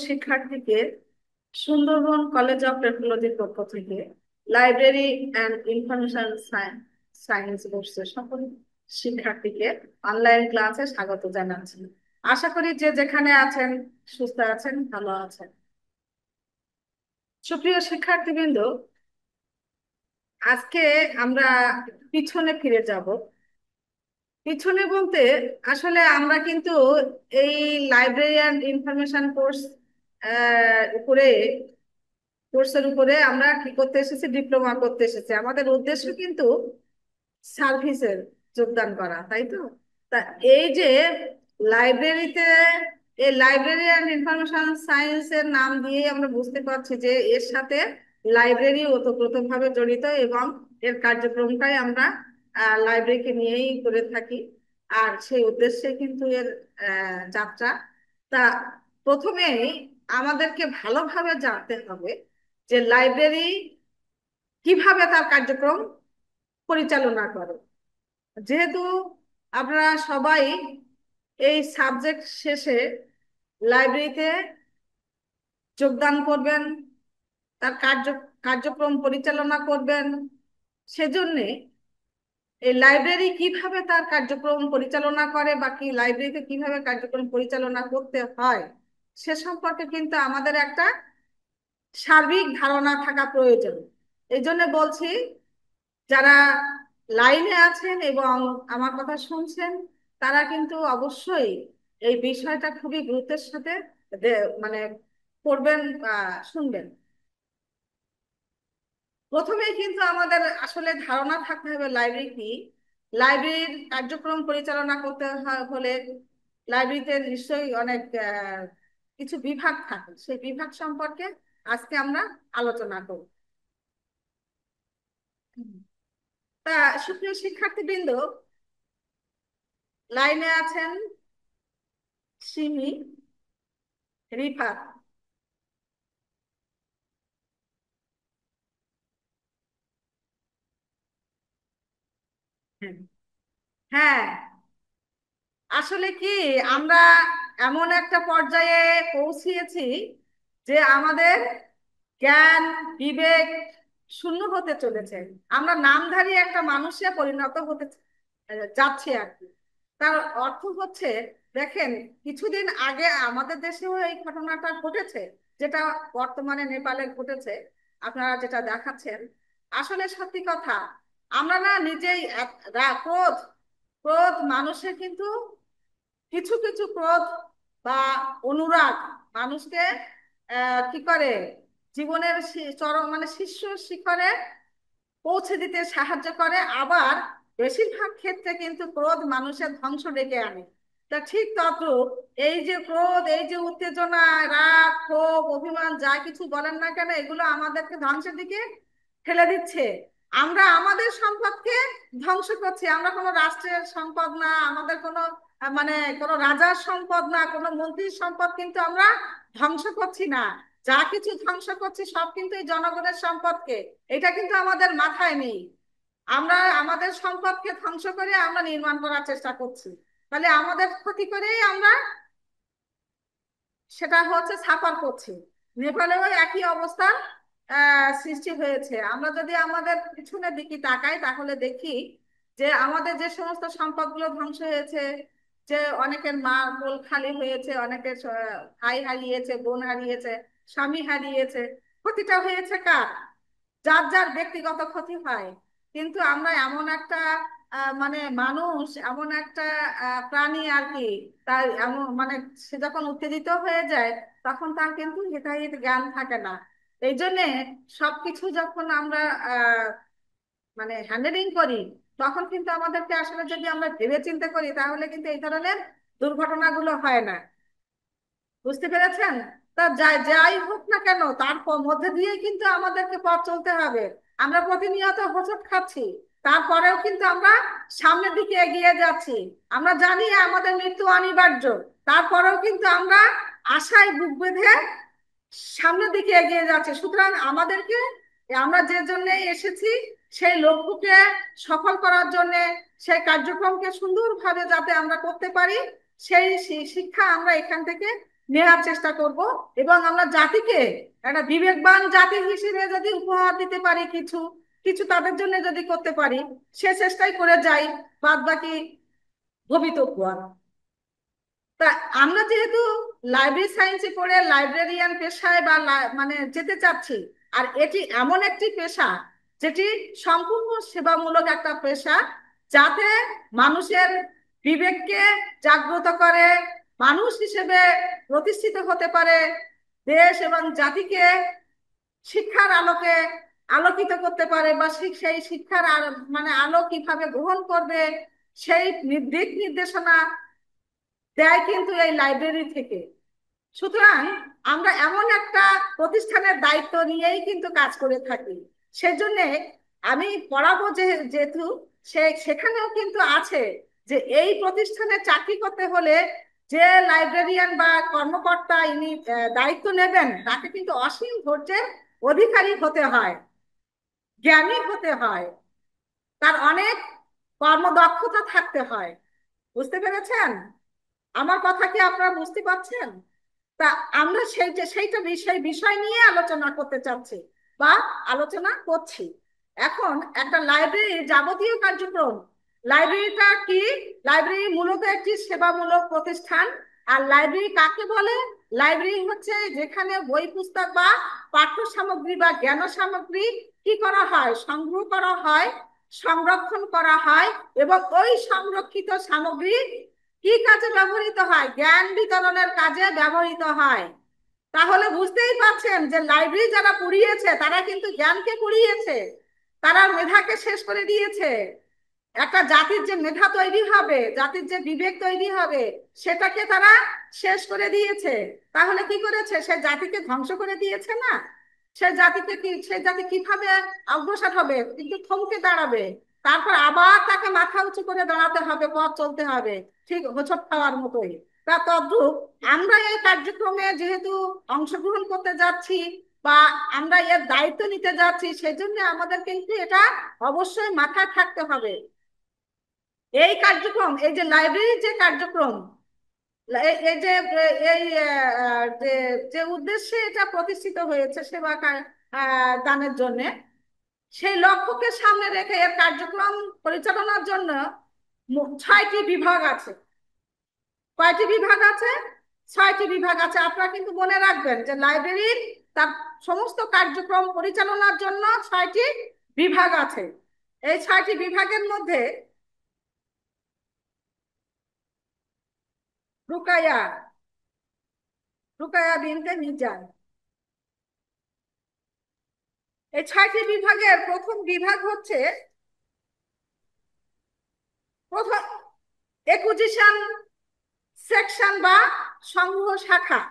শিক্ষার্থীকে Sundarban college of টেকনোলজির পক্ষ থেকে লাইব্রেরি অ্যান্ড ইনফরমেশন সায়েন্স কোর্সের সকল শিক্ষার্থীকে অনলাইন ক্লাসে স্বাগত জানাচ্ছি। আশা করি যে যেখানে আছেন সুস্থ আছেন, ভালো আছেন। সুপ্রিয় শিক্ষার্থীবৃন্দ, আজকে আমরা পিছনে ফিরে যাব। পিছনে বলতে আসলে আমরা কিন্তু এই লাইব্রেরি অ্যান্ড ইনফরমেশন উপরে কোর্সের উপরে আমরা কি করতে এসেছি, ডিপ্লোমা করতে এসেছি। আমাদের উদ্দেশ্য কিন্তু সার্ভিসের যোগদান করা, তাই তো? তা এই যে লাইব্রেরিতে, এই লাইব্রেরি অ্যান্ড ইনফরমেশন সায়েন্সের নাম দিয়ে আমরা বুঝতে পারছি যে এর সাথে লাইব্রেরি ওতপ্রোতভাবে জড়িত, এবং এর কার্যক্রমটাই আমরা লাইব্রেরিকে নিয়েই করে থাকি। আর সেই উদ্দেশ্যে কিন্তু এর যাত্রা। তা প্রথমেই আমাদেরকে ভালোভাবে জানতে হবে যে লাইব্রেরি কিভাবে তার কার্যক্রম পরিচালনা করে। যেহেতু আপনারা সবাই এই সাবজেক্ট শেষে লাইব্রেরিতে যোগদান করবেন, তার কার্যক্রম পরিচালনা করবেন, সেজন্যে এই লাইব্রেরি কিভাবে তার কার্যক্রম পরিচালনা করে বা কি লাইব্রেরিতে কিভাবে কার্যক্রম পরিচালনা করতে হয় সে সম্পর্কে কিন্তু আমাদের একটা সার্বিক ধারণা থাকা প্রয়োজন। এই জন্য বলছি, যারা লাইনে আছেন এবং আমার কথা শুনছেন, তারা কিন্তু অবশ্যই এই বিষয়টা খুবই গুরুত্বের সাথে মানে পড়বেন বা শুনবেন। প্রথমেই কিন্তু আমাদের আসলে ধারণা থাকতে হবে লাইব্রেরি কি। লাইব্রেরির কার্যক্রম পরিচালনা করতে হলে লাইব্রেরিতে নিশ্চয়ই অনেক কিছু বিভাগ থাকে। সেই বিভাগ সম্পর্কে আজকে আমরা আলোচনা করব। তা সুপ্রিয় শিক্ষার্থীবৃন্দ, লাইনে আছেন সিমি, রিফাত। হ্যাঁ, হ্যাঁ, আসলে কি আমরা এমন একটা পর্যায়ে পৌঁছিয়েছি যে আমাদের জ্ঞান বিবেক শূন্য হতে চলেছে। আমরা নামধারী একটা মানুষে পরিণত হতে যাচ্ছি আর কি। তার অর্থ হচ্ছে, দেখেন, কিছুদিন আগে আমাদের দেশেও এই ঘটনাটা ঘটেছে, যেটা বর্তমানে নেপালে ঘটেছে, আপনারা যেটা দেখাচ্ছেন। আসলে সত্যি কথা, আমরা না নিজেই ক্রোধ ক্রোধ মানুষের কিন্তু কিছু কিছু ক্রোধ বা অনুরাগ মানুষকে কি করে জীবনের চরম মানে শীর্ষ শিখরে পৌঁছে দিতে সাহায্য করে। আবার বেশিরভাগ ক্ষেত্রে কিন্তু ক্রোধ মানুষের ধ্বংস ডেকে আনে। তা ঠিক তদ্রূপ এই যে ক্রোধ, এই যে উত্তেজনা, রাগ, ক্ষোভ, অভিমান, যা কিছু বলেন না কেন, এগুলো আমাদেরকে ধ্বংসের দিকে ঠেলে দিচ্ছে। আমরা আমাদের সম্পদকে ধ্বংস করছি। আমরা কোনো রাষ্ট্রের সম্পদ না, আমাদের কোনো মানে কোনো রাজার সম্পদ না, কোনো মন্ত্রীর সম্পদ কিন্তু আমরা ধ্বংস করছি না। যা কিছু ধ্বংস করছি সব কিন্তু এই জনগণের সম্পদকে। এটা কিন্তু আমাদের মাথায় নেই। আমরা আমাদের সম্পদকে ধ্বংস করে আমরা নির্মাণ করার চেষ্টা করছি। তাহলে আমাদের ক্ষতি করেই আমরা সেটা হচ্ছে সাফার করছি। নেপালেও একই অবস্থা সৃষ্টি হয়েছে। আমরা যদি আমাদের পিছনের দিকে তাকাই তাহলে দেখি যে আমাদের যে সমস্ত সম্পদগুলো ধ্বংস হয়েছে, যে অনেকের মা কোল খালি হয়েছে, অনেকের ভাই হারিয়েছে, বোন হারিয়েছে, স্বামী হারিয়েছে। ক্ষতিটা হয়েছে কার? যার যার ব্যক্তিগত ক্ষতি হয়। কিন্তু আমরা এমন একটা মানে মানুষ, এমন একটা প্রাণী আর কি, তার এমন মানে সে যখন উত্তেজিত হয়ে যায় তখন তার কিন্তু হিতাহিত জ্ঞান থাকে না। এই জন্যে সবকিছু যখন আমরা মানে হ্যান্ডেলিং করি, তখন কিন্তু আমাদেরকে আসলে যদি আমরা ভেবে চিন্তে করি তাহলে কিন্তু এই ধরনের দুর্ঘটনাগুলো হয় না। বুঝতে পেরেছেন? তা যাই যাই হোক না কেন, তার মধ্যে দিয়ে কিন্তু আমাদেরকে পথ চলতে হবে। আমরা প্রতিনিয়ত হোঁচট খাচ্ছি, তারপরেও কিন্তু আমরা সামনের দিকে এগিয়ে যাচ্ছি। আমরা জানি আমাদের মৃত্যু অনিবার্য, তারপরেও কিন্তু আমরা আশায় বুক বেঁধে সামনের দিকে এগিয়ে যাচ্ছি। সুতরাং আমাদেরকে, আমরা যে জন্য এসেছি, সেই লক্ষ্যকে সফল করার জন্য, সেই কার্যক্রমকে সুন্দরভাবে যাতে আমরা করতে পারি, সেই শিক্ষা আমরা এখান থেকে নেওয়ার চেষ্টা করব। এবং আমরা জাতিকে একটা বিবেকবান জাতি হিসেবে যদি উপহার দিতে পারি, কিছু কিছু তাদের জন্য যদি করতে পারি, সে চেষ্টাই করে যাই, বাদ বাকি ভবিতব্য আর। তা আমরা যেহেতু লাইব্রেরি সায়েন্সে পড়ে লাইব্রেরিয়ান পেশায় বা মানে যেতে চাচ্ছি, আর এটি এমন একটি পেশা যেটি সম্পূর্ণ সেবামূলক একটা পেশা, যাতে মানুষের বিবেককে জাগ্রত করে, মানুষ হিসেবে প্রতিষ্ঠিত হতে পারে, দেশ এবং জাতিকে শিক্ষার আলোকে আলোকিত করতে পারে, বা সেই শিক্ষার মানে আলো কিভাবে গ্রহণ করবে সেই দিক নির্দেশনা দেয় কিন্তু এই লাইব্রেরি থেকে। সুতরাং আমরা এমন একটা প্রতিষ্ঠানের দায়িত্ব নিয়েই কিন্তু কাজ করে থাকি। সেজন্য আমি পড়াবো যেহেতু সেখানেও কিন্তু আছে যে এই প্রতিষ্ঠানে চাকরি করতে হলে যে লাইব্রেরিয়ান বা কর্মকর্তা ইনি দায়িত্ব নেবেন, তাকে কিন্তু অসীম ধৈর্যের অধিকারী হতে হয়, জ্ঞানী হতে হয়, তার অনেক কর্মদক্ষতা থাকতে হয়। বুঝতে পেরেছেন আমার কথা? কি আপনারা বুঝতে পারছেন? তা আমরা সেইটা বিষয় নিয়ে আলোচনা করতে চাচ্ছি বা আলোচনা করছি। এখন একটা লাইব্রেরির যাবতীয় কার্যক্রম, লাইব্রেরিটা কি? লাইব্রেরি মূলত একটি সেবামূলক প্রতিষ্ঠান। আর লাইব্রেরি কাকে বলে? লাইব্রেরি হচ্ছে যেখানে বই পুস্তক বা পাঠ্য সামগ্রী বা জ্ঞান সামগ্রী কি করা হয়, সংগ্রহ করা হয়, সংরক্ষণ করা হয়, এবং ওই সংরক্ষিত সামগ্রী কি কাজে ব্যবহৃত হয়? জ্ঞান বিতরণের কাজে ব্যবহৃত হয়। তাহলে বুঝতেই পারছেন যে লাইব্রেরি যারা পড়িয়েছে তারা কিন্তু জ্ঞানকে পড়িয়েছে, তারা মেধাকে শেষ করে দিয়েছে। একটা জাতির যে মেধা তৈরি হবে, জাতির যে বিবেক তৈরি হবে, সেটাকে তারা শেষ করে দিয়েছে। তাহলে কি করেছে? সে জাতিকে ধ্বংস করে দিয়েছে না? সে জাতি কিভাবে অগ্রসর হবে? কিন্তু থমকে দাঁড়াবে, তারপর আবার তাকে মাথা উঁচু করে দাঁড়াতে হবে, পথ চলতে হবে, ঠিক হোঁচট খাওয়ার মতোই। তা তদ্রূপ আমরা এই কার্যক্রমে যেহেতু অংশগ্রহণ করতে যাচ্ছি বা আমরা এর দায়িত্ব নিতে যাচ্ছি, সেজন্য আমাদের কিন্তু এটা অবশ্যই মাথায় থাকতে হবে। এই কার্যক্রম, এই যে লাইব্রেরির যে কার্যক্রম, এই যে এই যে যে উদ্দেশ্যে এটা প্রতিষ্ঠিত হয়েছে, সেবা দানের জন্য, সেই লক্ষ্যকে সামনে রেখে এর কার্যক্রম পরিচালনার জন্য 6টি বিভাগ আছে। কয়টি বিভাগ আছে? 6টি বিভাগ আছে। আপনারা কিন্তু মনে রাখবেন যে লাইব্রেরির তার সমস্ত কার্যক্রম পরিচালনার জন্য 6টি বিভাগ আছে। এই 6টি বিভাগের মধ্যে রুকায়া রুকায়া বিনতে মিজান, এই 6টি বিভাগের প্রথম বিভাগ হচ্ছে প্রথম একুজিশন সেকশন বা সংগ্রহ শাখা।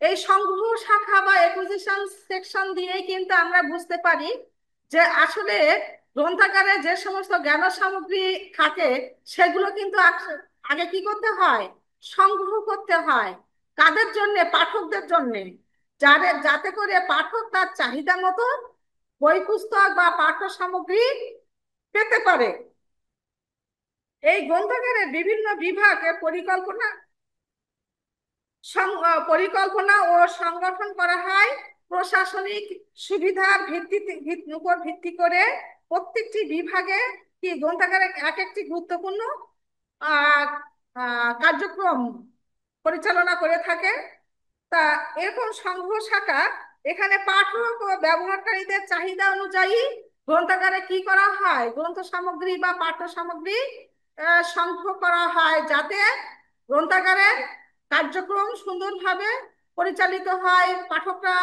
এই সংগ্রহ শাখা বা একুজিশন সেকশন দিয়েই কিন্তু আমরা বুঝতে পারি যে আসলে গ্রন্থাগারে যে সমস্ত জ্ঞান সামগ্রী থাকে, সেগুলো কিন্তু আগে কি করতে হয়? সংগ্রহ করতে হয়। কাদের জন্য? পাঠকদের জন্য, যাতে করে পাঠক তার চাহিদা মতো বই পুস্তক বা পাঠ্য সামগ্রী পেতে পারে। এই গ্রন্থাগারের বিভিন্ন বিভাগের পরিকল্পনা ও সংগঠন করা হয় প্রশাসনিক সুবিধার উপর ভিত্তি করে। প্রত্যেকটি বিভাগে কি গ্রন্থাগারে এক একটি গুরুত্বপূর্ণ আহ, কার্যক্রম পরিচালনা করে থাকে। তা এরকম সংগ্রহ শাখা, এখানে পাঠক ও ব্যবহারকারীদের চাহিদা অনুযায়ী গ্রন্থাগারে কি করা হয়? গ্রন্থ সামগ্রী বা পাঠ্য সামগ্রী সংগ্রহ করা হয়, যাতে গ্রন্থাগারের কার্যক্রম সুন্দরভাবে পরিচালিত হয়, পাঠকরা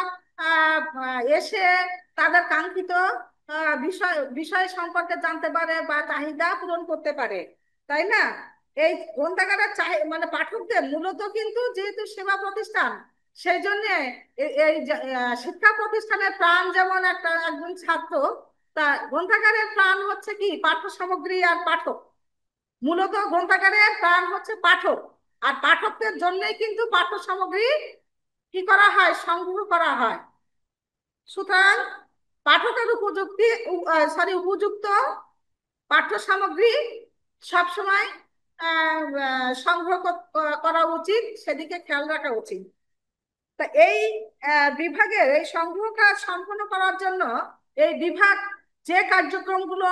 এসে তাদের কাঙ্ক্ষিত বিষয় বিষয় সম্পর্কে জানতে পারে বা চাহিদা পূরণ করতে পারে, তাই না? এই গ্রন্থাগারের মানে পাঠকদের মূলত কিন্তু যেহেতু সেবা প্রতিষ্ঠান, সেই জন্য এই শিক্ষা প্রতিষ্ঠানের প্রাণ যেমন একজন ছাত্র, তা গ্রন্থাগারের প্রাণ হচ্ছে কি? পাঠ্য সামগ্রী আর পাঠক। মূলত গ্রন্থাগারের প্রাণ হচ্ছে পাঠক, আর পাঠকদের জন্যই কিন্তু পাঠ্য সামগ্রী কি করা হয়? সংগ্রহ করা হয়। সুতরাং পাঠকের উপযুক্ত পাঠ্য সামগ্রী সবসময় সংগ্রহ করা উচিত, সেদিকে খেয়াল রাখা উচিত। তা এই বিভাগের এই সংগ্রহ কাজ সম্পন্ন করার জন্য এই বিভাগ যে কার্যক্রমগুলো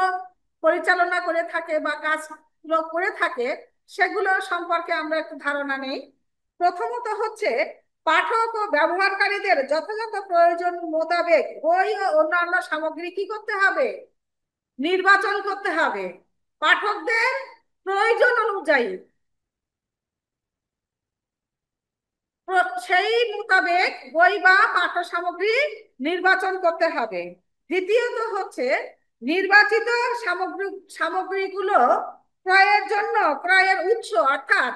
পরিচালনা করে থাকে বা কাজগুলো করে থাকে সেগুলো সম্পর্কে আমরা একটু ধারণা নেই। প্রথমত হচ্ছে পাঠক ও ব্যবহারকারীদের যথাযথ প্রয়োজন মোতাবেক বই ও অন্যান্য সামগ্রী কি করতে হবে? নির্বাচন করতে হবে। পাঠকদের প্রয়োজন অনুযায়ী সেই মোতাবেক বই বা পাঠ্য সামগ্রী নির্বাচন করতে হবে। দ্বিতীয়ত হচ্ছে নির্বাচিত সামগ্রীগুলো ক্রয়ের জন্য ক্রয়ের উৎস অর্থাৎ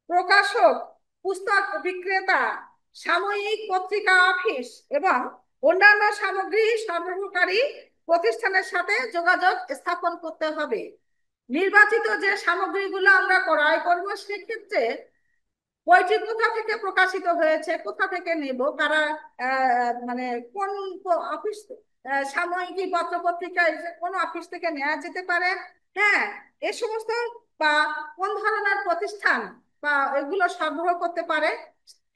প্রকাশক, পুস্তক বিক্রেতা, সাময়িক পত্রিকা অফিস এবং অন্যান্য সামগ্রী সরবরাহকারী প্রতিষ্ঠানের সাথে যোগাযোগ স্থাপন করতে হবে। নির্বাচিত যে সামগ্রীগুলো আমরা ক্রয় করবো সেক্ষেত্রে বইটি কোথা থেকে প্রকাশিত হয়েছে, কোথা থেকে নেব, কারা মানে কোন অফিস, সাময়িকী পত্র পত্রিকায় কোন অফিস থেকে নেওয়া যেতে পারে, হ্যাঁ, এ সমস্ত বা কোন ধরনের প্রতিষ্ঠান বা এগুলো সরবরাহ করতে পারে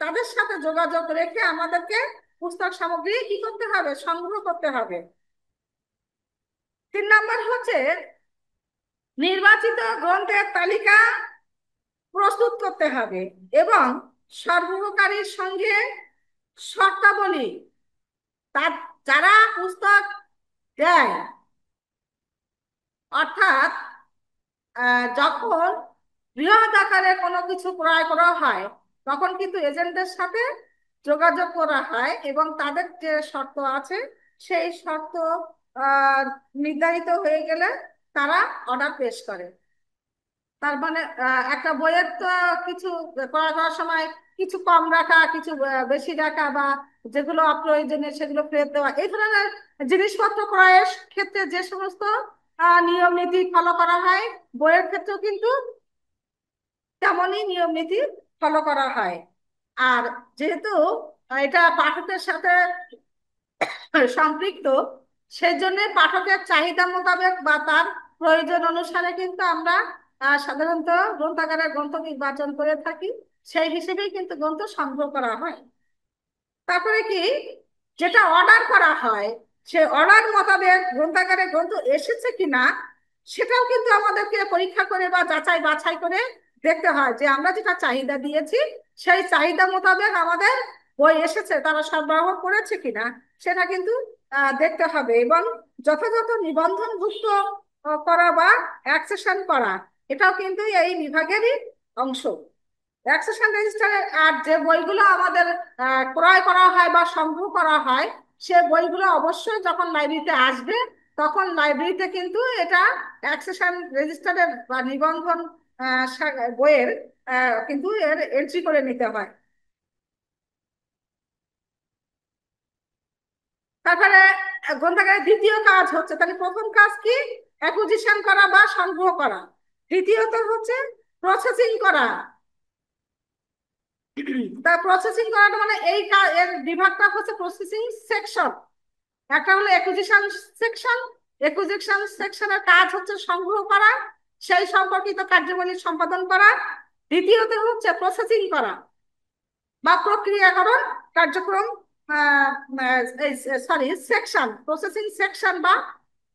তাদের সাথে যোগাযোগ রেখে আমাদেরকে পুস্তক সামগ্রী কি করতে হবে? সংগ্রহ করতে হবে। 3 নম্বর হচ্ছে নির্বাচিত গ্রন্থের তালিকা প্রস্তুত করতে হবে এবং সরবরাহকারীর সঙ্গে শর্তাবলী, তার যারা পুস্তক দেয় অর্থাৎ যখন বৃহৎ আকারে কোনো কিছু ক্রয় করা হয় তখন কিন্তু এজেন্টদের সাথে যোগাযোগ করা হয় এবং তাদের যে শর্ত আছে সেই শর্ত নির্ধারিত হয়ে গেলে তারা অর্ডার পেশ করে। তার মানে একটা বইয়ের তো কিছু ক্রয় করার সময় কিছু কম রাখা, কিছু বেশি রাখা, বা যেগুলো অপ্রয়োজনীয় সেগুলো ফেরত দেওয়া, এই ধরনের জিনিসপত্র ক্রয়ের ক্ষেত্রে যে সমস্ত নিয়ম নীতি ফলো করা হয় বইয়ের ক্ষেত্রেও কিন্তু তেমনই নিয়ম নীতি ফলো করা হয়। আর যেহেতু এটা পাঠকের সাথে সম্পৃক্ত, সেই জন্য পাঠকের চাহিদা মোতাবেক বা তার প্রয়োজন অনুসারে কিন্তু আমরা সাধারণত গ্রন্থাগারের গ্রন্থ নির্বাচন করে থাকি, সেই হিসেবেই কিন্তু গ্রন্থ সংগ্রহ করা হয়। তারপরে কি, যেটা অর্ডার করা হয় সে অর্ডার মোতাবেক গ্রন্থাগারে গ্রন্থ এসেছে কিনা সেটাও কিন্তু আমাদেরকে পরীক্ষা করে বা যাচাই বাছাই করে দেখতে হয় যে আমরা যেটা চাহিদা দিয়েছি সেই চাহিদা মোতাবেক আমাদের বই এসেছে, তারা সরবরাহ করেছে কিনা সেটা কিন্তু দেখতে হবে। এবং যথাযথ নিবন্ধনভুক্ত করা বা অ্যাকসেশন করা, এটাও কিন্তু এই বিভাগেরই অংশ। অ্যাকসেশন রেজিস্টারে আর যে বইগুলো আমাদের ক্রয় করা হয় বা সংগ্রহ করা হয় সে বইগুলো অবশ্যই যখন লাইব্রেরিতে আসবে তখন লাইব্রেরিতে কিন্তু এটা অ্যাকসেশন রেজিস্টারের বা নিবন্ধন বইয়ের কিন্তু এর এন্ট্রি করে নিতে হয়। তারপরে গ্রন্থাগারের দ্বিতীয় কাজ হচ্ছে, তাহলে প্রথম কাজ কি? অ্যাকুইজিশন করা বা সংগ্রহ করা। দ্বিতীয়ত হচ্ছে প্রসেসিং করা। তা প্রসেসিং করাটা মানে এর বিভাগটা হচ্ছে প্রসেসিং সেকশন। একটা হলো অ্যাকুইজিশন সেকশন। অ্যাকুইজিশন সেকশনের কাজ হচ্ছে সংগ্রহ করা, সেই সম্পর্কিত কার্যাবলী সম্পাদন করা। দ্বিতীয়ত হচ্ছে প্রসেসিং করা বা প্রক্রিয়াকরণ কার্যক্রম, সরি সেকশন, প্রসেসিং সেকশন বা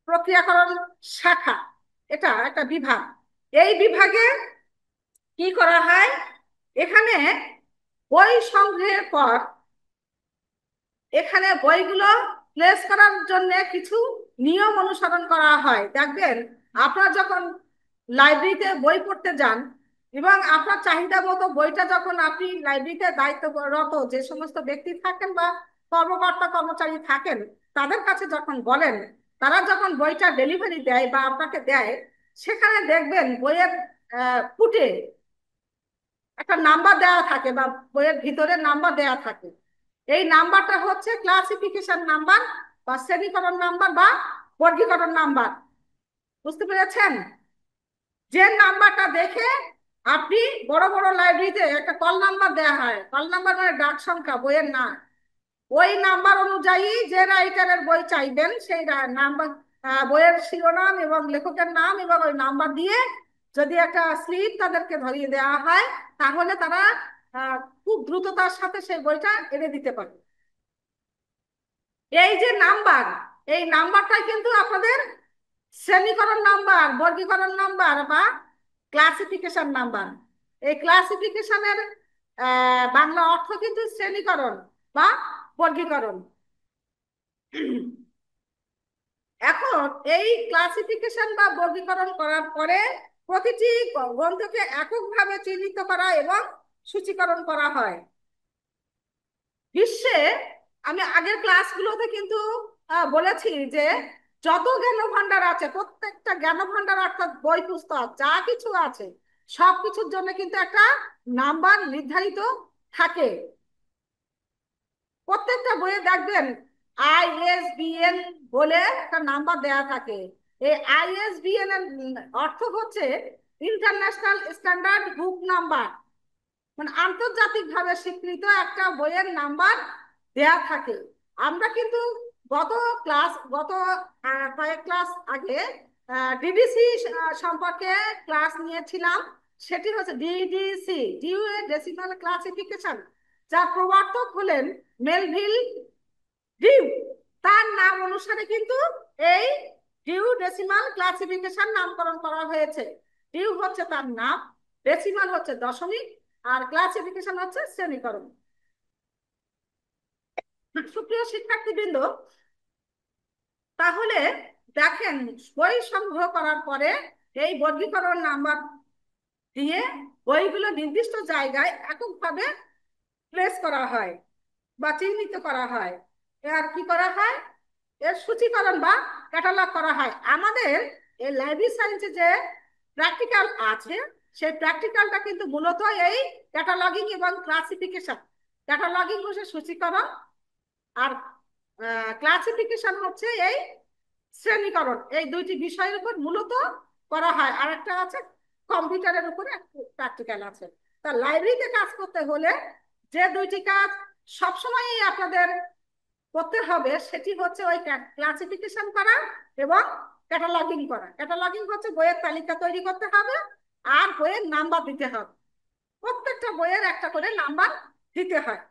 প্রক্রিয়াকরণ শাখা, এটা একটা বিভাগ। এই বিভাগে কি করা হয়? এখানে বই সংগ্রহের পর এখানে বইগুলো প্লেস করার জন্য কিছু নিয়ম অনুসরণ করা হয়। দেখবেন আপনারা যখন লাইব্রেরিতে বই পড়তে যান এবং আপনার চাহিদা মতো বইটা যখন আপনি লাইব্রেরিতে দায়িত্বরত যে সমস্ত ব্যক্তি থাকেন বা কর্মকর্তা কর্মচারী থাকেন তাদের কাছে যখন বলেন, তারা যখন বইটা ডেলিভারি দেয় বা আপনাকে দেয়, সেখানে দেখবেন বইয়ের পুটে একটা নাম্বার দেওয়া থাকে বা বইয়ের ভিতরে নাম্বার দেওয়া থাকে। এই নাম্বারটা হচ্ছে ক্লাসিফিকেশন নাম্বার বা শ্রেণীকরণ নাম্বার বা বর্গীকরণ নাম্বার। বুঝতে পেরেছেন? যে নাম্বারটা দেখে আপনি বড় বড় লাইব্রেরিতে একটা কল নাম্বার দেওয়া হয়, কল নাম্বার মানে ডাক সংখ্যা, বইয়ের নাম, ওই নাম্বার অনুযায়ী যে রাইটারের বই চাইবেন সেই নাম্বার, বইয়ের শিরোনাম এবং লেখকের নাম এবং ওই নাম্বার দিয়ে যদি একটা স্লিপ তাদেরকে ধরিয়ে দেওয়া হয়, তাহলে তারা আহ, খুব দ্রুততার সাথে সেই বইটা এনে দিতে পারে। এই যে নাম্বার, এই নাম্বারটাই কিন্তু আপনাদের শ্রেণীকরণ নাম্বার, বর্গীকরণ নাম্বার বা ক্লাসিফিকেশন নাম্বার। এই ক্লাসিফিকেশনের বাংলা অর্থ কিন্তু শ্রেণীকরণ বা বর্গীকরণ। এখন এই ক্লাসিফিকেশন বা বর্গীকরণ করার পরে প্রতিটি গ্রন্থকে এককভাবে চিহ্নিত করা এবং সূচীকরণ করা হয়। বিশ্বে আমি আগের ক্লাসগুলোতে কিন্তু বলেছি যে যত জ্ঞান ভান্ডার আছে, প্রত্যেকটা জ্ঞান ভান্ডার অর্থাৎ বই পুস্তক যা কিছু আছে, সবকিছুর জন্য কিন্তু একটা নাম্বার নির্ধারিত থাকে। প্রত্যেকটা বইয়ে দেখবেন আইএসবিএন বলে একটা নাম্বার দেয়া থাকে। এই আইএসবিএন এর অর্থ হচ্ছে ইন্টারন্যাশনাল স্ট্যান্ডার্ড বুক নাম্বার, মানে আন্তর্জাতিক ভাবে স্বীকৃত একটা বইয়ের নাম্বার দেয়া থাকে। আমরা কিন্তু গত কয়েক ক্লাস আগে ডিডিসি সম্পর্কে ক্লাস নিয়েছিলাম। সেটি হচ্ছে ডিডিসি, ডিউ ডেসিমাল ক্লাসিফিকেশন, যার প্রবর্তক হলেন মেলভিল ডিউ। তার নাম অনুসারে কিন্তু এই ডিউ ডেসিমাল ক্লাসিফিকেশন নামকরণ করা হয়েছে। ডিউ হচ্ছে তার নাম, ডেসিমাল হচ্ছে দশমিক, আর ক্লাসিফিকেশন হচ্ছে শ্রেণীকরণ। সুপ্রিয় শিক্ষার্থীবৃন্দ, তাহলে দেখেন বই সংগ্রহ করার পরে এই বর্গীকরণ নাম্বার দিয়ে বইগুলো নির্দিষ্ট জায়গায় এককভাবে প্লেস করা হয় বা চিহ্নিত করা হয়। আর কি করা হয়, এর সূচীকরণ বা ক্যাটালগ করা হয়। আমাদের এই লাইব্রেরি সায়েন্সে যে প্র্যাকটিক্যাল আছে, সেই প্র্যাকটিক্যালটা কিন্তু মূলত এই ক্যাটালগিং এবং ক্লাসিফিকেশন। ক্যাটালগিং হচ্ছে সূচীকরণ, আর ক্লাসিফিকেশন হচ্ছে এই শ্রেণীকরণ। এই দুইটি বিষয়ের উপর মূলত করা হয়। আর একটা আছে কম্পিউটারের উপরে প্র্যাকটিক্যাল আছে। তা লাইব্রেরিতে কাজ করতে হলে যে দুইটি কাজ সবসময়ই আপনাদের করতে হবে, সেটি হচ্ছে ওই ক্লাসিফিকেশন করা এবং ক্যাটালগিং করা। ক্যাটালগিং হচ্ছে বইয়ের তালিকা তৈরি করতে হবে আর বইয়ের নাম্বার দিতে হবে। প্রত্যেকটা বইয়ের একটা করে নাম্বার দিতে হয়।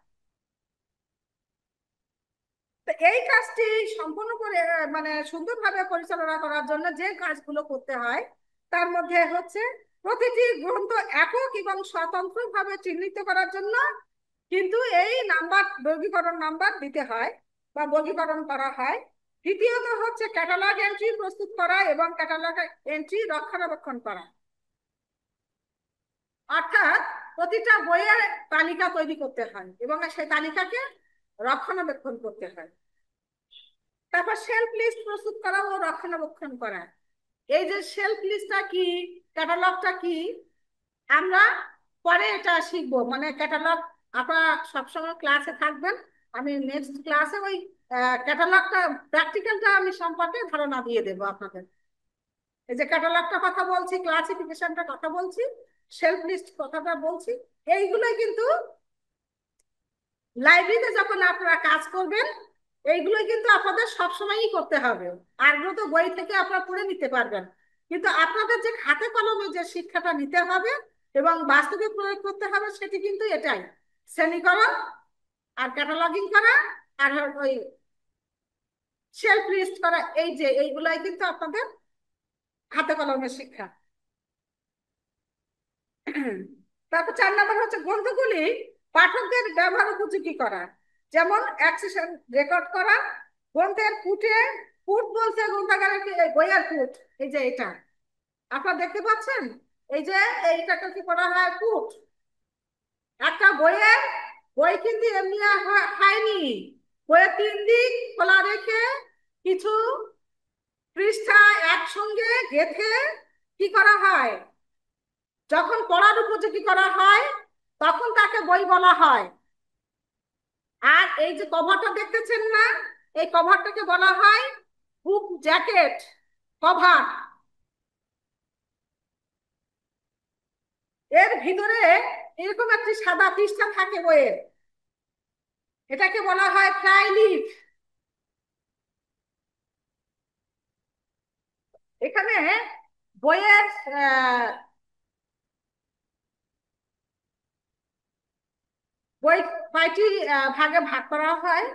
তো এই কাজটি সম্পূর্ণ করে মানে সুন্দরভাবে পরিচালনা করার জন্য যে কাজগুলো করতে হয়, তার মধ্যে হচ্ছে প্রতিটি গ্রন্থ একক এবং স্বতন্ত্রভাবে চিহ্নিত করার জন্য কিন্তু এই নাম্বার, বর্গীকরণ নাম্বার দিতে হয় বা বর্গীকরণ করা হয়। দ্বিতীয়ত হচ্ছে ক্যাটালগ এন্ট্রি প্রস্তুত করা এবং ক্যাটালগ এন্ট্রি রক্ষণাবেক্ষণ করা, অর্থাৎ প্রতিটা বইয়ের তালিকা তৈরি করতে হয় এবং সেই তালিকাকে রক্ষণাবেক্ষণ করতে হয়। তারপর শেলফ লিস্ট প্রস্তুত করা ও রক্ষণাবেক্ষণ করা। এই যে শেলফ লিস্টটা কি, ক্যাটালগটা কি, আমরা পরে এটা শিখবো। মানে ক্যাটালগ আপনারা সবসময় ক্লাসে থাকবেন, আমি নেক্সট ক্লাসে ওই ক্যাটালগটা প্র্যাকটিক্যালটা আমি সম্পর্কে ধারণা দিয়ে দেবো আপনাদের। এই যে ক্যাটালগটা কথা বলছি, ক্লাসিফিকেশনটা কথা বলছি, শেলফ লিস্ট কথাটা বলছি, এইগুলোই কিন্তু লাইব্রেরিতে যখন আপনারা কাজ করবেন এইগুলো কিন্তু আপনাদের সবসময়ই করতে হবে। আরগুলো তো বই থেকে আপনারা পড়ে নিতে পারবেন, কিন্তু আপনাদের যে হাতে কলমে যে শিক্ষাটা নিতে হবে এবং বাস্তবে প্রয়োগ করতে হবে, সেটি কিন্তু এটাই শ্রেণীকরণ আর ক্যাটালগিং করা আর ওই শেলফ লিস্ট করা। এই যে এইগুলাই কিন্তু আপনাদের হাতে কলমের শিক্ষা। তারপর 4 নম্বর হচ্ছে গ্রন্থগুলি পাঠকদের ব্যবহার উপযোগী করা, যেমন অ্যাক্সেশন রেকর্ড করা। গ্রন্থের পুটে, পুট বলতে গ্রন্থাগারের বইয়ের পুট, এই যে এটা আপনারা দেখতে পাচ্ছেন, এই যে এইটাকে কি করা হয়, পুট। একটা বইয়ের, বই কিন্তু এমনি হয়নি, বইয়ের 3 দিক খোলা রেখে কিছু পৃষ্ঠা একসঙ্গে গেঁথে কি করা হয়, যখন পড়ার উপযোগী করা হয় তখন তাকে বই বলা হয়। আর এই যে কভারটা দেখতেছেন না, এই কভারটাকে বলা হয় বুক জ্যাকেট কভার। এর ভিতরে এরকম একটি সাদা পৃষ্ঠা থাকে বইয়ের, এটাকে বলা হয় ফ্লাই লিফ। এখানে বইয়ের বই কয়টি ভাগে ভাগ করা হয়,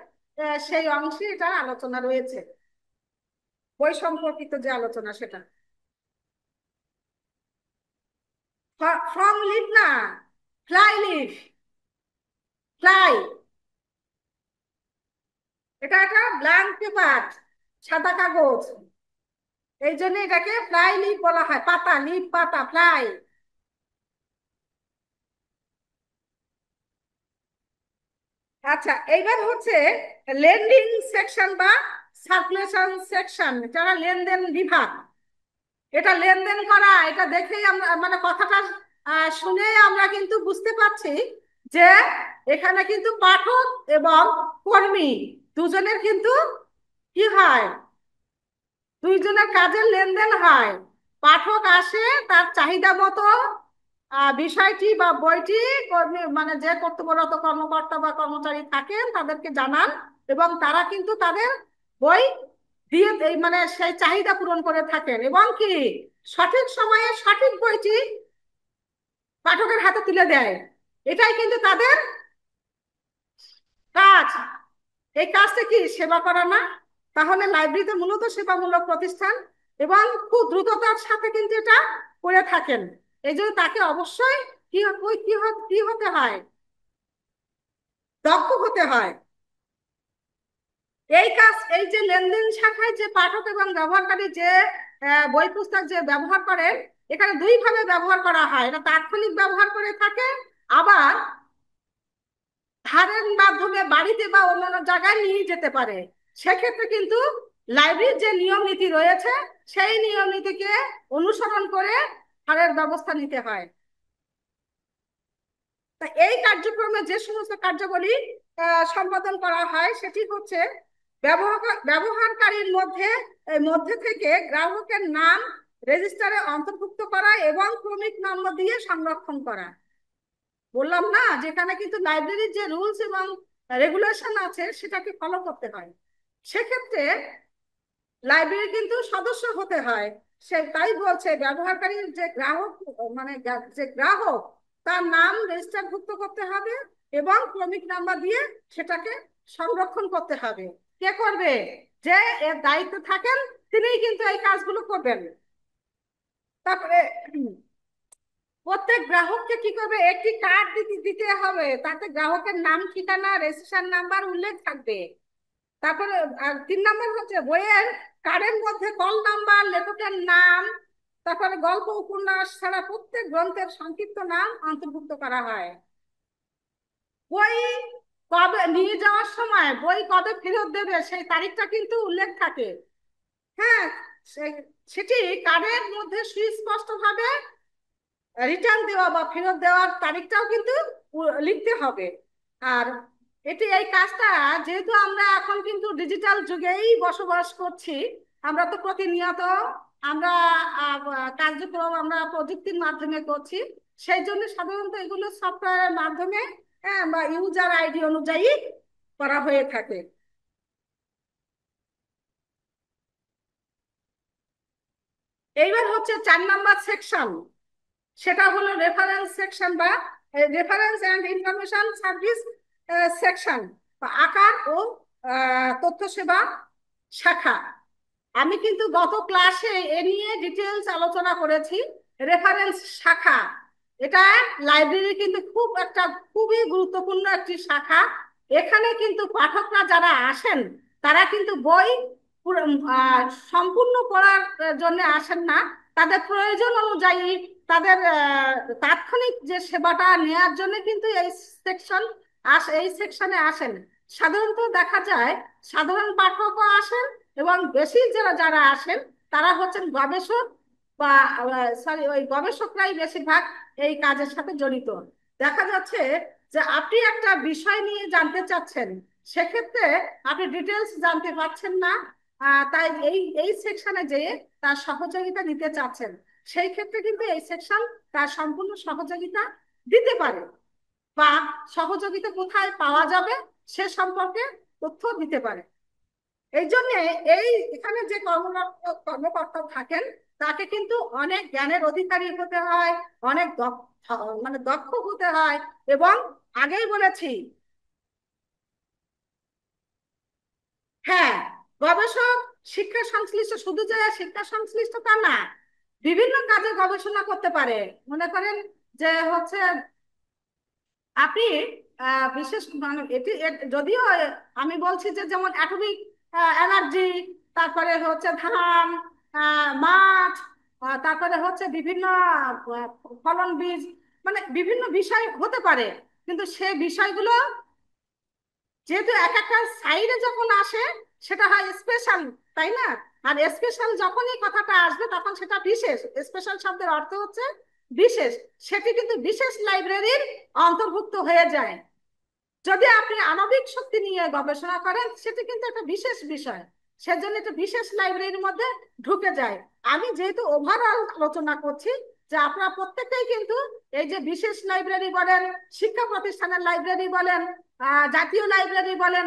সেই অংশে এটা আলোচনা রয়েছে, বই সম্পর্কিত যে আলোচনা সেটা। ফ্রম লিভ না, ফ্লাই লিভ, ফ্লাই। এটা একটা ব্ল্যাঙ্ক পেপার, সাদা কাগজ, এই জন্য এটাকে ফ্লাই লিভ বলা হয়, পাতা, লিভ পাতা, ফ্লাই। আচ্ছা, এইবার হচ্ছে লেন্ডিং সেকশন বা সার্কুলেশন সেকশন, যারা লেনদেন বিভাগ। এটা লেনদেন করা, এটা দেখেই আমরা মানে কথাটা শুনেই আমরা কিন্তু বুঝতে পারছি যে এখানে কিন্তু পাঠক এবং কর্মী দুজনের কিন্তু কি হয়, দুইজনের কাজের লেনদেন হয়। পাঠক আসে তার চাহিদা মতো বিষয়টি বা বইটি কর্মী মানে যে কর্তব্যরত কর্মকর্তা বা কর্মচারী থাকেন তাদেরকে জানান, এবং তারা কিন্তু তাদের বই দিয়ে এই মানে সেই চাহিদা পূরণ করে থাকেন, এবং কি সঠিক সময়ে সঠিক বইটি পাঠকের হাতে তুলে দেয়। এটাই কিন্তু তাদের কাজ। এই কাজটা কি সেবা করা না? তাহলে লাইব্রেরিতে মূলত সেবামূলক প্রতিষ্ঠান, এবং খুব দ্রুততার সাথে কিন্তু এটা করে থাকেন। এই জন্য তাকে অবশ্যই কি কি হতে হয়, দক্ষ হতে হয়। এই কাজ, এই যে লেনদেন শাখায় যে পাঠক এবং ব্যবহারকারী যে বই পুস্তক যে ব্যবহার করেন, এখানে দুই ভাবে ব্যবহার করা হয়। এটা তাৎক্ষণিক ব্যবহার করে থাকে, আবার ধারের মাধ্যমে বাড়িতে বা অন্যান্য জায়গায় নিয়ে যেতে পারে। সেক্ষেত্রে কিন্তু লাইব্রেরির যে নিয়ম নীতি রয়েছে সেই নিয়ম নীতিকে অনুসরণ করে ধারের ব্যবস্থা নিতে হয়। তা এই কার্যক্রমে যে সমস্ত কার্যাবলী সম্পাদন করা হয় সেটি হচ্ছে ব্যবহারকারীর মধ্যে মধ্যে থেকে গ্রাহকের নাম রেজিস্টারে অন্তর্ভুক্ত করা এবং ক্রমিক নম্বর দিয়ে সংরক্ষণ করা। বললাম না যেখানে কিন্তু লাইব্রেরির যে রুলস এবং রেগুলেশন আছে সেটাকে ফলো করতে হয়। সেক্ষেত্রে লাইব্রেরি কিন্তু সদস্য হতে হয়। সে তাই বলছে ব্যবহারকারীর যে গ্রাহক মানে যে গ্রাহক তার নাম রেজিস্টারভুক্ত করতে হবে এবং ক্রমিক নাম্বার দিয়ে সেটাকে সংরক্ষণ করতে হবে। কে করবে? যে এর দায়িত্ব থাকেন তিনিই কিন্তু এই কাজগুলো করবেন। তারপরে প্রত্যেক গ্রাহককে কি করবে, একটি কার্ড দিতে হবে, তাতে গ্রাহকের নাম, ঠিকানা, রেজিস্ট্রেশন নাম্বার উল্লেখ থাকবে। তারপরে 3 নম্বর হচ্ছে বইয়ের কার্ডের মধ্যে কল নাম্বার, লেখকের নাম, তারপরে গল্প, উপন্যাস ছাড়া প্রত্যেক গ্রন্থের সংক্ষিপ্ত নাম অন্তর্ভুক্ত করা হয়। বই কবে নিয়ে যাওয়ার সময় বই কবে ফেরত দেবে সেই তারিখটা কিন্তু উল্লেখ থাকে। হ্যাঁ, সেটি কার্ডের মধ্যে সুস্পষ্ট ভাবে রিটার্ন দেওয়া বা ফেরত দেওয়ার তারিখটাও কিন্তু লিখতে হবে। আর এটি এই কাজটা যেহেতু আমরা এখন কিন্তু ডিজিটাল যুগেই বসবাস করছি, আমরা তো প্রতিনিয়ত আমরা কার্যক্রম আমরা প্রযুক্তির মাধ্যমে করছি, সেই জন্য সাধারণত এগুলো সফটওয়্যারের মাধ্যমে বা ইউজার আইডি অনুযায়ী করা হয়ে থাকে। এইবার হচ্ছে 4 নম্বর সেকশন, সেটা হলো রেফারেন্স সেকশন বা reference and information service section বা আকার ও তথ্য সেবা শাখা। আমি কিন্তু গত ক্লাসে এ নিয়ে ডিটেলস আলোচনা করেছি। রেফারেন্স শাখা এটা লাইব্রেরি কিন্তু খুবই গুরুত্বপূর্ণ একটি শাখা। এখানে কিন্তু পাঠকরা যারা আসেন তারা কিন্তু বই সম্পূর্ণ পড়ার জন্য আসেন না, তাদের প্রয়োজন অনুযায়ী তাদের তাৎক্ষণিক যে সেবাটা নেওয়ার জন্য কিন্তু এই সেকশনে আসেন। সাধারণত দেখা যায় সাধারণ পাঠকও আসেন, এবং বেশি যারা যারা আসেন তারা হচ্ছেন গবেষক বা সরি ওই গবেষকরাই বেশিরভাগ এই কাজের সাথে জড়িত। দেখা যাচ্ছে যে আপনি একটা বিষয় নিয়ে জানতে চাচ্ছেন, সেক্ষেত্রে আপনি ডিটেলস জানতে পারছেন না, তাই এই এই সেকশনে যেয়ে তার সহযোগিতা নিতে চাচ্ছেন, সেই ক্ষেত্রে কিন্তু এই সেকশন তার সম্পূর্ণ সহযোগিতা দিতে পারে, বা সহযোগিতা কোথায় পাওয়া যাবে সে সম্পর্কে তথ্য দিতে পারে। এই জন্য এই এখানে যে কর্মকর্তা থাকেন তাকে কিন্তু অনেক জ্ঞানের অধিকারী হতে হয়, অনেক দক্ষ মানে দক্ষ হতে হয়, এবং আগেই বলেছি। হ্যাঁ, গবেষক শিক্ষা সংশ্লিষ্ট, শুধু যে শিক্ষা সংশ্লিষ্ট তা না, বিভিন্ন কাজে গবেষণা করতে পারে। মনে করেন যে হচ্ছে আপনি বিশেষ মানে যদিও আমি বলছি যে যেমন অ্যাটমিক এনার্জি, তারপরে হচ্ছে ধান, মাছ, তারপরে হচ্ছে বিভিন্ন ফলন বীজ, মানে বিভিন্ন বিষয় হতে পারে। কিন্তু সে বিষয়গুলো যেহেতু এক একটা সাইডে যখন আসে সেটা হয় স্পেশাল, তাই না? আর স্পেশাল যখনই কথাটা আসবে তখন সেটা বিশেষ। স্পেশাল শব্দের অর্থ হচ্ছে বিশেষ। সেটি কিন্তু বিশেষ লাইব্রেরির অন্তর্ভুক্ত হয়ে যায়। যদি আপনি আণবিক শক্তি নিয়ে গবেষণা করেন সেটি কিন্তু একটা বিশেষ বিষয়, সেজন্য এটা বিশেষ লাইব্রেরির মধ্যে ঢুকে যায়। আমি যেহেতু ওভারঅল আলোচনা করছি, যে আপনারা প্রত্যেকটাই কিন্তু এই যে বিশেষ লাইব্রেরি বলেন, শিক্ষা প্রতিষ্ঠানের লাইব্রেরি বলেন, জাতীয় লাইব্রেরি বলেন,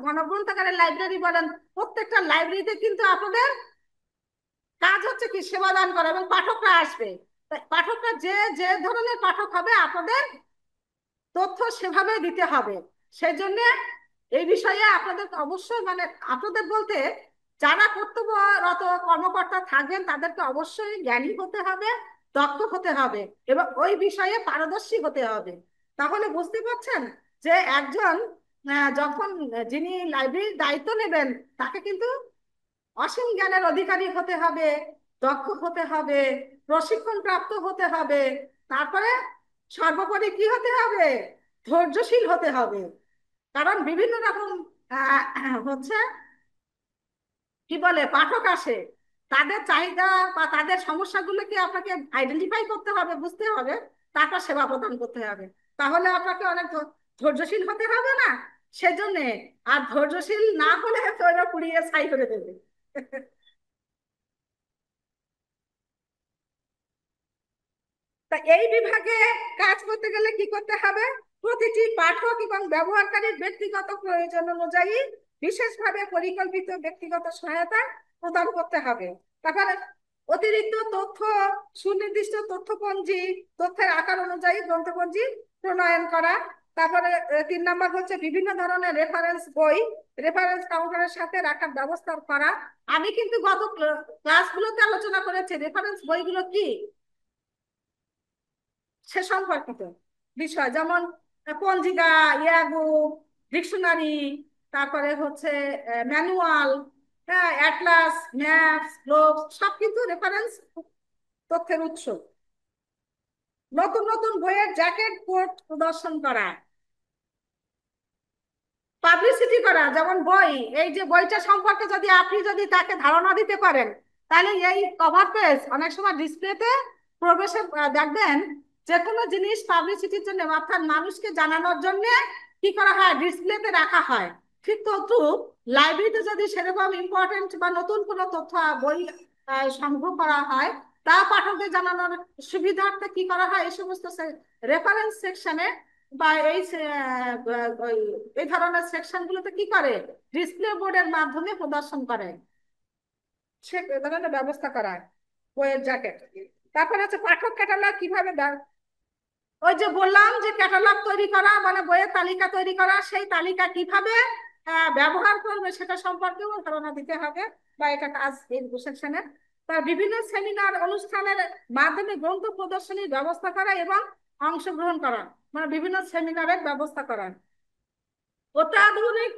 গণগ্রন্থাগারের লাইব্রেরি বলেন, প্রত্যেকটা লাইব্রেরিতে কিন্তু আপনাদের কাজ হচ্ছে কি সেবাদান করা, এবং পাঠকরা আসবে। পাঠকরা যে যে ধরনের পাঠক হবে আপনাদের তথ্য সেভাবে দিতে হবে। সেই জন্য এই বিষয়ে আপনাদের অবশ্যই, মানে আপনাদের বলতে যারা কর্তব্যরত কর্মকর্তা থাকবেন তাদেরকে অবশ্যই জ্ঞানী হতে হবে, দক্ষ হতে হবে, এবং ওই বিষয়ে পারদর্শী হতে হবে। তাহলে বুঝতে পারছেন যে একজন যখন যিনি লাইব্রেরির দায়িত্ব নেবেন তাকে কিন্তু অসীম জ্ঞানের অধিকারী হতে হবে, দক্ষ হতে হবে, প্রশিক্ষণ প্রাপ্ত হতে হবে। তারপরে সর্বোপরি কি হতে হবে? ধৈর্যশীল হতে হবে। কারণ বিভিন্ন রকম হচ্ছে কি বলে পাঠক আসে, তাদের চাহিদা বা তাদের সমস্যাগুলোকে আপনাকে আইডেন্টিফাই করতে হবে, বুঝতে হবে, তারপর সেবা প্রদান করতে হবে। তাহলে আপনাকে অনেক ধৈর্যশীল হতে হবে না? সেজন্য আর ধৈর্যশীল না হলে তো ওরা পুড়িয়ে ছাই করে দেবে। তা এই বিভাগে কাজ করতে গেলে কি করতে হবে? প্রতিটি পাঠক এবং ব্যবহারকারীর ব্যক্তিগত প্রয়োজন অনুযায়ী বিশেষভাবে পরিকল্পিত ব্যক্তিগত সহায়তা প্রদান করতে হবে। তারপরে অতিরিক্ত তথ্য, সুনির্দিষ্ট তথ্যপঞ্জি, তথ্যের আকার অনুযায়ী গ্রন্থপঞ্জি প্রণয়ন করা। তারপরে 3 নম্বর হচ্ছে বিভিন্ন ধরনের রেফারেন্স বই রেফারেন্স কাউন্টারের সাথে রাখার ব্যবস্থা করা। আমি কিন্তু গত ক্লাসগুলোতে আলোচনা করেছি রেফারেন্স বইগুলো কি সে সম্পর্কিত বিষয়, যেমন পঞ্জিকা, ইয়াগু, ডিকশনারি, তারপরে হচ্ছে ম্যানুয়াল, হ্যাঁ, অ্যাটলাস, ম্যাপস, গ্লোবস, সব কিন্তু রেফারেন্স তথ্যের উৎস। নতুন নতুন বইয়ের জ্যাকেট কোট প্রদর্শন করা, পাবলিসিটি করা। যেমন বই, এই যে বইটা সম্পর্কে যদি আপনি যদি তাকে ধারণা দিতে পারেন, তাহলে এই কভার পেজ অনেক সময় ডিসপ্লেতে প্রবেশে দেখবেন যে কোনো জিনিস পাবলিসিটির জন্য, অর্থাৎ মানুষকে জানানোর জন্য কি করা হয়, ডিসপ্লেতে রাখা হয়। ঠিক ততটুকু লাইব্রেরিতে যদি সেরকম ইম্পর্টেন্ট বা নতুন কোনো তথ্য বই সংগ্রহ করা হয়, তা পাঠকদের জানানোর সুবিধার্থে কি করা হয়, এই সমস্ত রেফারেন্স সেকশনে বা এই ধরনের সেকশন গুলোতে কি করে, ডিসপ্লে বোর্ডের মাধ্যমে প্রদর্শন করে, সে ধরনের ব্যবস্থা করা হয় বইয়ের জ্যাকেট। তারপরে হচ্ছে পাঠক ক্যাটালগ কিভাবে ওই যে বললাম যে ক্যাটালগ তৈরি করা, মানে বইয়ের তালিকা তৈরি করা, সেই তালিকা কিভাবে ব্যবহার করবে সেটা সম্পর্কেও ধারণা দিতে হবে, বা এটা কাজ এই সেকশনে। তার বিভিন্ন সেমিনার অনুষ্ঠানের মাধ্যমে গ্রন্থ প্রদর্শনীর ব্যবস্থা করা এবং অংশগ্রহণ করা, মানে বিভিন্ন সেমিনারের ব্যবস্থা করা। অত্যাধুনিক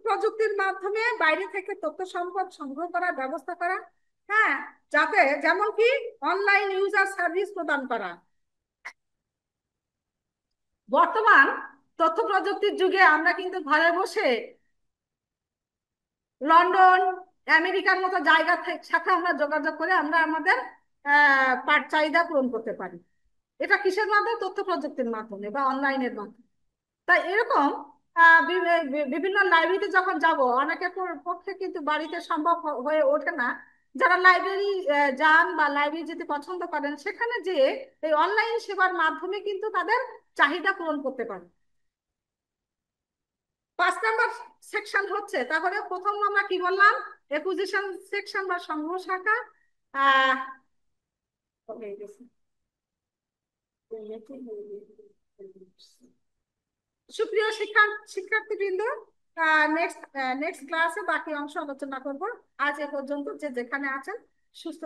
প্রযুক্তির মাধ্যমে বাইরে থেকে তথ্য সম্পদ সংগ্রহ করার ব্যবস্থা করা। হ্যাঁ, যাতে যেমন কি অনলাইন ইউজার সার্ভিস প্রদান করা। বর্তমান তথ্য প্রযুক্তির যুগে আমরা কিন্তু ঘরে বসে লন্ডন, আমেরিকার মতো জায়গার সাথে আমরা যোগাযোগ করে আমরা আমাদের পাঠ চাহিদা পূরণ করতে পারি। এটা কিসের মাধ্যমে? তথ্য প্রযুক্তির মাধ্যমে বা অনলাইনের মাধ্যমে। তাই এরকম বিভিন্ন লাইব্রেরিতে যখন যাব, অনেকের পক্ষে কিন্তু বাড়িতে সম্ভব হয়ে ওঠে না। যারা লাইব্রেরি যান বা লাইব্রেরি যেতে পছন্দ করেন, সেখানে যে এই অনলাইন সেবার মাধ্যমে কিন্তু তাদের চাহিদা পূরণ করতে পারে। 5 নম্বর সেকশন হচ্ছে, তাহলে প্রথম আমরা কি বললাম, একুজিশন সেকশন বা সংগ্রহ শাখা। আহ হয়ে গেছে। সুপ্রিয় শিক্ষার্থীবৃন্দ, নেক্সট নেক্সট ক্লাসে বাকি অংশ আলোচনা করব। আজ এ পর্যন্ত, যে যেখানে আছেন সুস্থ